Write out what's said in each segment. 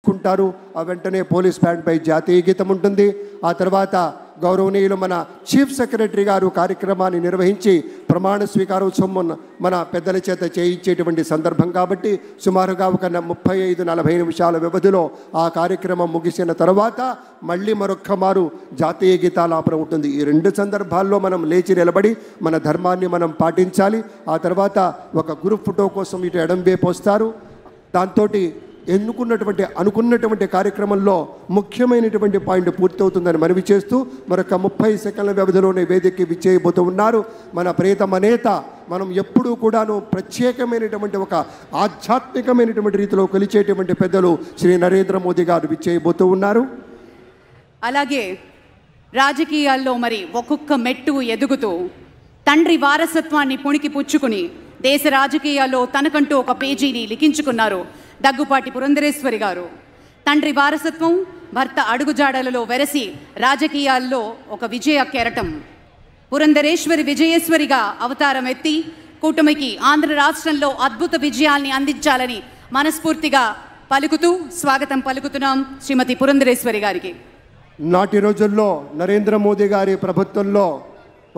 తీసుకుంటారు. ఆ వెంటనే పోలీస్ బ్యాండ్పై జాతీయ గీతం ఉంటుంది. ఆ తర్వాత గౌరవనీయులు మన చీఫ్ సెక్రటరీ గారు కార్యక్రమాన్ని నిర్వహించి ప్రమాణ స్వీకారోత్సవం మన పెద్దల చేత చేయించేటువంటి సందర్భం కాబట్టి సుమారుగా ఒక 35-40 నిమిషాల వ్యవధిలో ఆ కార్యక్రమం ముగిసిన తర్వాత మళ్ళీ మరొక్క మారు జాతీయ గీతాలాపన ఉంటుంది. ఈ 2 సందర్భాల్లో మనం లేచి నిలబడి మన ధర్మాన్ని మనం పాటించాలి. ఆ తర్వాత ఒక గ్రూప్ ఫోటో కోసం ఇటు ఎడంవైపు వస్తారు. దాంతో అనుకున్నటువంటి కార్యక్రమంలో ముఖ్యమైనటువంటి పాయింట్ పూర్తవుతుందని మనవి చేస్తూ మరొక 30 సెకండ్ల వ్యవధిలోనే వేదికకి విచ్చేయబోతూ ఉన్నారు మన ప్రియతమ నేత. మనం ఎప్పుడూ కూడాను ప్రత్యేకమైనటువంటి ఒక ఆధ్యాత్మికమైనటువంటి రీతిలో కొలిచేటువంటి పెద్దలు శ్రీ నరేంద్ర మోదీ గారు విచ్చేయబోతూ ఉన్నారు. అలాగే రాజకీయాల్లో మరి ఒక్కొక్క మెట్టు ఎదుగుతూ తండ్రి వారసత్వాన్ని పుణికి పుచ్చుకుని దేశ రాజకీయాల్లో తనకంటూ ఒక పేజీని లిఖించుకున్నారు దగ్గుపాటి పురంధరేశ్వరి గారు. తండ్రి వారసత్వం, భర్త అడుగుజాడలలో వెరసి రాజకీయాల్లో ఒక విజయ కెరటం. పురంధరేశ్వరి విజయేశ్వరిగా అవతారం ఎత్తి కూటమికి ఆంధ్ర రాష్ట్రంలో అద్భుత విజయాల్ని అందించాలని మనస్ఫూర్తిగా పలుకుతూ స్వాగతం పలుకుతున్నాం శ్రీమతి పురంధరేశ్వరి గారికి. నాటి రోజుల్లో నరేంద్ర మోదీ గారి ప్రభుత్వంలో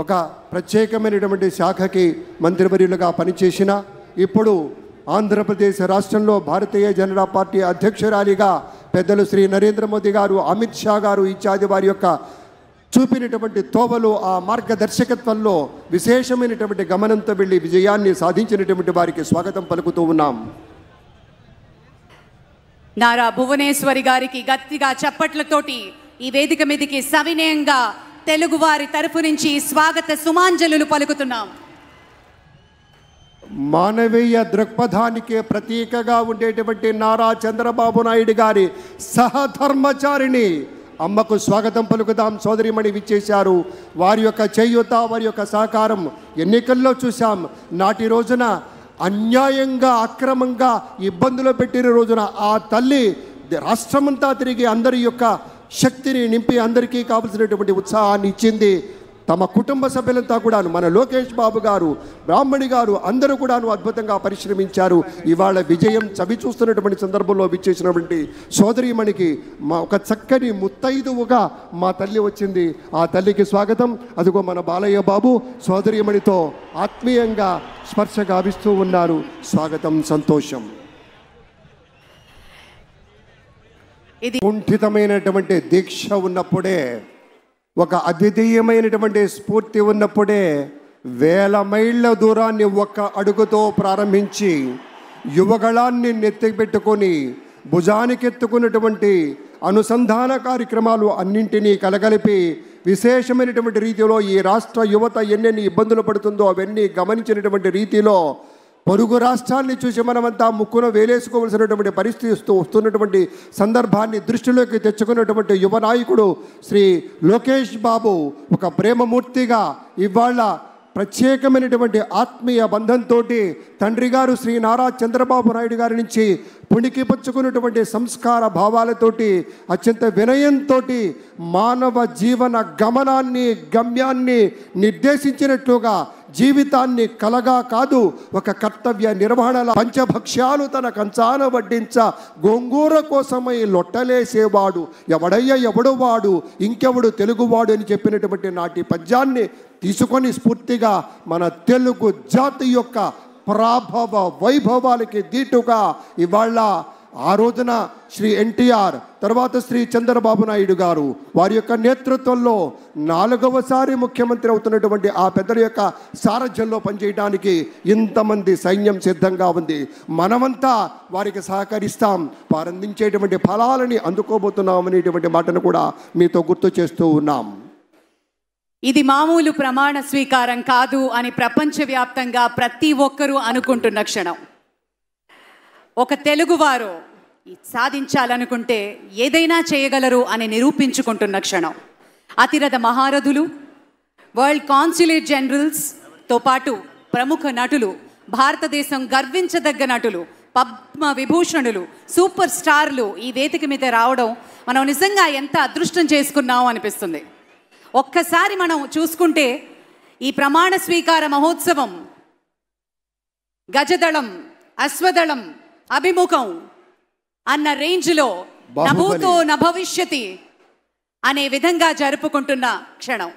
ఒక ప్రత్యేకమైనటువంటి శాఖకి మంత్రివర్యులుగా పనిచేసిన ఇప్పుడు ఆంధ్రప్రదేశ్ రాష్ట్రంలో భారతీయ జనతా పార్టీ అధ్యక్షురాలిగా పెద్దలు శ్రీ నరేంద్ర మోదీ గారు, అమిత్ షా గారు ఇత్యాది వారి యొక్క చూపినటువంటి తోవలు, ఆ మార్గదర్శకత్వంలో విశేషమైనటువంటి గమనంతో వెళ్ళి విజయాన్ని సాధించినటువంటి వారికి స్వాగతం పలుకుతూ ఉన్నాం. నారా భువనేశ్వరి గారికి గట్టిగా చప్పట్లతోటి ఈ వేదిక మీదకి సవినయంగా తెలుగువారి తరఫు నుంచి స్వాగత సుమాంజలులు పలుకుతున్నాం. మానవీయ దృక్పథానికి ప్రతీకగా ఉండేటువంటి నారా చంద్రబాబు నాయుడు గారి సహధర్మచారిణి అమ్మకు స్వాగతం పలుకుదాం. సోదరిమణి విచ్చేశారు. వారి యొక్క చేయూత, వారి యొక్క సహకారం ఎన్నికల్లో చూశాం. నాటి రోజున అన్యాయంగా అక్రమంగా ఇబ్బందులు పెట్టిన రోజున ఆ తల్లి రాష్ట్రమంతా తిరిగి అందరి యొక్క శక్తిని నింపి అందరికీ కావలసినటువంటి ఉత్సాహాన్ని ఇచ్చింది. తమ కుటుంబ సభ్యులంతా కూడాను, మన లోకేష్ బాబు గారు, బ్రాహ్మణి గారు అందరూ కూడాను అద్భుతంగా పరిశ్రమించారు. ఇవాళ విజయం చవి చూస్తున్నటువంటి సందర్భంలో విచ్చేసినటువంటి సోదరీమణికి మా ఒక చక్కని ముత్తైదువుగా మా తల్లి వచ్చింది. ఆ తల్లికి స్వాగతం. అదిగో మన బాలయ్య బాబు సోదరీమణితో ఆత్మీయంగా స్పర్శ గావిస్తూ ఉన్నారు. స్వాగతం, సంతోషం. ఇది కుంఠితమైనటువంటి దీక్ష ఉన్నప్పుడే, ఒక అద్వితీయమైనటువంటి స్ఫూర్తి ఉన్నప్పుడే 1000 మైళ్ళ దూరాన్ని ఒక్క అడుగుతో ప్రారంభించి యువగళాన్ని నెత్తిపెట్టుకొని భుజానికెత్తుకున్నటువంటి అనుసంధాన కార్యక్రమాలు అన్నింటినీ కలగలిపి విశేషమైనటువంటి రీతిలో ఈ రాష్ట్ర యువత ఎన్నెన్ని ఇబ్బందులు పడుతుందో అవన్నీ గమనించినటువంటి రీతిలో పొరుగు రాష్ట్రాన్ని చూసి మనమంతా ముక్కున వేలేసుకోవలసినటువంటి పరిస్థితి వస్తున్నటువంటి సందర్భాన్ని దృష్టిలోకి తెచ్చుకున్నటువంటి యువ నాయకుడు శ్రీ లోకేష్ బాబు ఒక ప్రేమమూర్తిగా ఇవాళ ప్రత్యేకమైనటువంటి ఆత్మీయ బంధంతో తండ్రి గారు శ్రీ నారా చంద్రబాబు నాయుడు గారి నుంచి పుణికి పుచ్చుకున్నటువంటి సంస్కార భావాలతోటి అత్యంత వినయంతో మానవ జీవన గమనాన్ని గమ్యాన్ని నిర్దేశించినట్లుగా జీవితాన్ని కలగా కాదు ఒక కర్తవ్య నిర్వహణల పంచభక్ష్యాలు తన కంచాన వడ్డించ గోంగూర కోసమై లొట్టలేసేవాడు ఎవడయ్య ఎవడు వాడు ఇంకెవడు తెలుగువాడు అని చెప్పినటువంటి నాటి పద్యాన్ని తీసుకొని స్ఫూర్తిగా మన తెలుగు జాతి యొక్క ప్రాభవ వైభవాలకి దీటుగా ఇవాళ ఆ రోజున శ్రీ ఎన్టీఆర్, తర్వాత శ్రీ చంద్రబాబు నాయుడు గారు వారి యొక్క నేతృత్వంలో 4వసారి ముఖ్యమంత్రి అవుతున్నటువంటి ఆ పెద్దల యొక్క సారథ్యంలో పనిచేయడానికి ఇంతమంది సైన్యం సిద్ధంగా ఉంది. మనమంతా వారికి సహకరిస్తాం, వారు అందించేటువంటి ఫలాలని అందుకోబోతున్నాం అనేటువంటి మాటను కూడా మీతో గుర్తు చేస్తూ ఉన్నాం. ఇది మామూలు ప్రమాణ స్వీకారం కాదు అని ప్రపంచవ్యాప్తంగా ప్రతి ఒక్కరూ అనుకుంటున్న క్షణం. ఒక తెలుగువారు సాధించాలనుకుంటే ఏదైనా చేయగలరు అని నిరూపించుకుంటున్న క్షణం. అతిరథ మహారథులు, వరల్డ్ కాన్సులేట్ జనరల్స్తో పాటు ప్రముఖ నటులు, భారతదేశం గర్వించదగ్గ నటులు, పద్మ విభూషణులు, సూపర్ స్టార్లు ఈ వేదిక మీద రావడం మనం నిజంగా ఎంత అదృష్టం చేసుకున్నాం అనిపిస్తుంది. ఒక్కసారి మనం చూసుకుంటే ఈ ప్రమాణ స్వీకార మహోత్సవం గజదళం, అశ్వదళం, అభిముఖం అన్న రేంజ్లో నభూతో నభవిష్యతి అనే విధంగా జరుపుకుంటున్న క్షణం.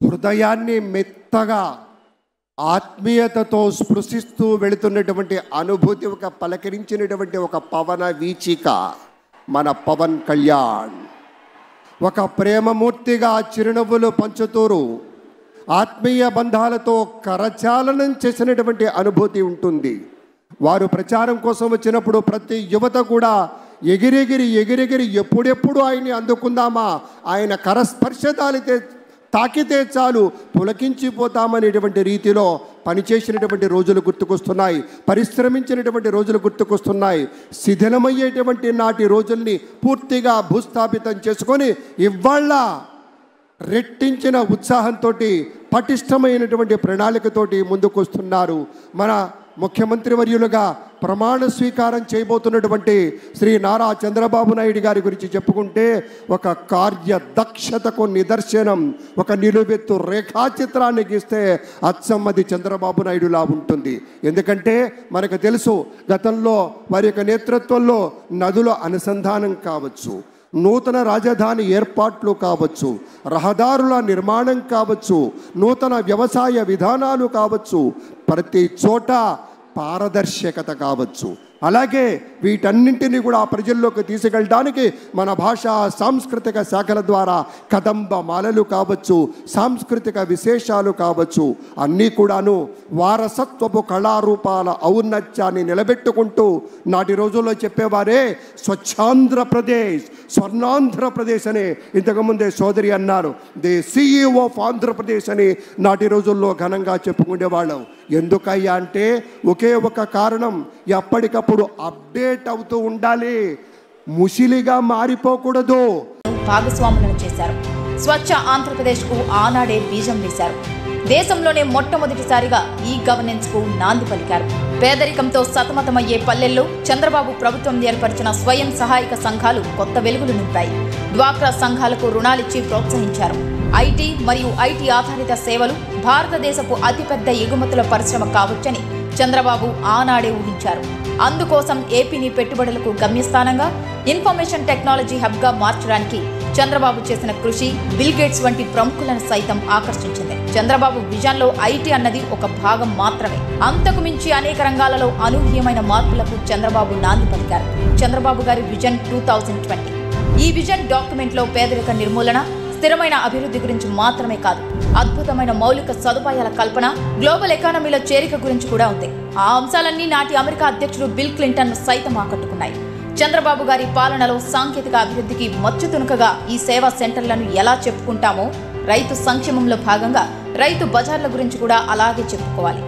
హృదయాన్ని మెత్తగా ఆత్మీయతతో స్పృశిస్తూ వెళుతున్నటువంటి అనుభూతి, ఒక పలకరించినటువంటి ఒక పవన వీచిక మన పవన్ కళ్యాణ్. ఒక ప్రేమమూర్తిగా చిరునవ్వులు పంచుతూరు ఆత్మీయ బంధాలతో కరచాలనం చేసినటువంటి అనుభూతి ఉంటుంది. వారు ప్రచారం కోసం వచ్చినప్పుడు ప్రతి యువత కూడా ఎగిరెగిరి ఎప్పుడెప్పుడు ఆయన్ని అందుకుందామా, ఆయన కరస్పర్శ తాకితే చాలు పులకించిపోతామనేటువంటి రీతిలో పనిచేసినటువంటి రోజులు గుర్తుకొస్తున్నాయి, పరిశ్రమించినటువంటి రోజులు గుర్తుకొస్తున్నాయి. శిథిలమయ్యేటువంటి నాటి రోజుల్ని పూర్తిగా భూస్థాపితం చేసుకొని ఇవాళ రెట్టించిన ఉత్సాహంతో పటిష్టమైనటువంటి ప్రణాళికతోటి ముందుకొస్తున్నారు. మన ముఖ్యమంత్రి వర్యులుగా ప్రమాణ స్వీకారం చేయబోతున్నటువంటి శ్రీ నారా చంద్రబాబు నాయుడు గారి గురించి చెప్పుకుంటే ఒక కార్యదక్షతకు నిదర్శనం, ఒక నిలువెత్తు రేఖాచిత్రాన్ని గీస్తే అచ్చమ్మది చంద్రబాబు నాయుడులా ఉంటుంది. ఎందుకంటే మనకు తెలుసు, గతంలో వారి యొక్క నేతృత్వంలో నదుల అనుసంధానం కావచ్చు, నూతన రాజధాని ఏర్పాట్లు కావచ్చు, రహదారుల నిర్మాణం కావచ్చు, నూతన వ్యవసాయ విధానాలు కావచ్చు, ప్రతి చోట పారదర్శకత కావచ్చు. అలాగే వీటన్నింటినీ కూడా ప్రజల్లోకి తీసుకెళ్ళడానికి మన భాషా సాంస్కృతిక శాఖల ద్వారా కదంబ మాలలు కావచ్చు, సాంస్కృతిక విశేషాలు కావచ్చు, అన్నీ కూడాను వారసత్వపు కళారూపాల ఔన్నత్యాన్ని నిలబెట్టుకుంటూ నాటి రోజుల్లో చెప్పేవారే స్వచ్ఛాంధ్రప్రదేశ్, స్వర్ణాంధ్రప్రదేశ్ అని ఇంతకుముందే సోదరి అన్నారు. ది CEO ఆఫ్ ఆంధ్రప్రదేశ్ అని నాటి రోజుల్లో ఘనంగా చెప్పుకునేవాళ్ళం. ఎందుకయ్యా అంటే ఒకే ఒక కారణం, ఎప్పటికప్పుడు అప్డేట్ అవుతూ ఉండాలి, ముసిలిగా మారిపోకూడదు. భాగస్వాములను చేశారు. స్వచ్ఛ ఆంధ్రప్రదేశ్ కు ఆనాడే బీజం వేశారు. దేశంలోనే మొట్టమొదటిసారిగా ఈ గవర్నెన్స్ కు నాంది పలికారు. పేదరికంతో సతమతమయ్యే పల్లెల్లో చంద్రబాబు ప్రభుత్వం ఏర్పరిచిన స్వయం సహాయక సంఘాలు కొత్త వెలుగులు నింపాయి. డ్వాక్రా సంఘాలకు రుణాలిచ్చి ప్రోత్సహించారు. ఐటీ మరియు ఐటీ ఆధారిత సేవలు భారతదేశపు అతిపెద్ద ఎగుమతుల పరిశ్రమ కావచ్చని చంద్రబాబు ఆనాడే ఊహించారు. అందుకోసం ఏపీని పెట్టుబడులకు గమ్యస్థానంగా ఇన్ఫర్మేషన్ టెక్నాలజీ హబ్గా మార్చడానికి చంద్రబాబు చేసిన కృషి బిల్ గేట్స్ వంటి ప్రముఖులను సైతం ఆకర్షించింది. చంద్రబాబు విజన్లో ఐటీ అన్నది ఒక భాగం మాత్రమే. అంతకు మించి అనేక రంగాలలో అనూహ్యమైన మార్పులకు చంద్రబాబు నాంది పలికారు. చంద్రబాబు గారి విజన్ 2020. ఈ విజన్ డాక్యుమెంట్లో పేదరిక నిర్మూలన, స్థిరమైన అభివృద్ధి గురించి మాత్రమే కాదు, అద్భుతమైన మౌలిక సదుపాయాల కల్పన, గ్లోబల్ ఎకానమీలో చేరిక గురించి కూడా ఉంది. ఆ అంశాలన్నీ నాటి అమెరికా అధ్యక్షుడు బిల్ క్లింటన్ సైతం ఆకట్టుకున్నాయి. చంద్రబాబు గారి పాలనలో సాంకేతిక అభివృద్ధికి మచ్చుతునుకగా ఈ సేవా సెంటర్లను ఎలా చెప్పుకుంటామో, రైతు సంక్షేమంలో భాగంగా రైతు బజార్ల గురించి కూడా అలాగే చెప్పుకోవాలి.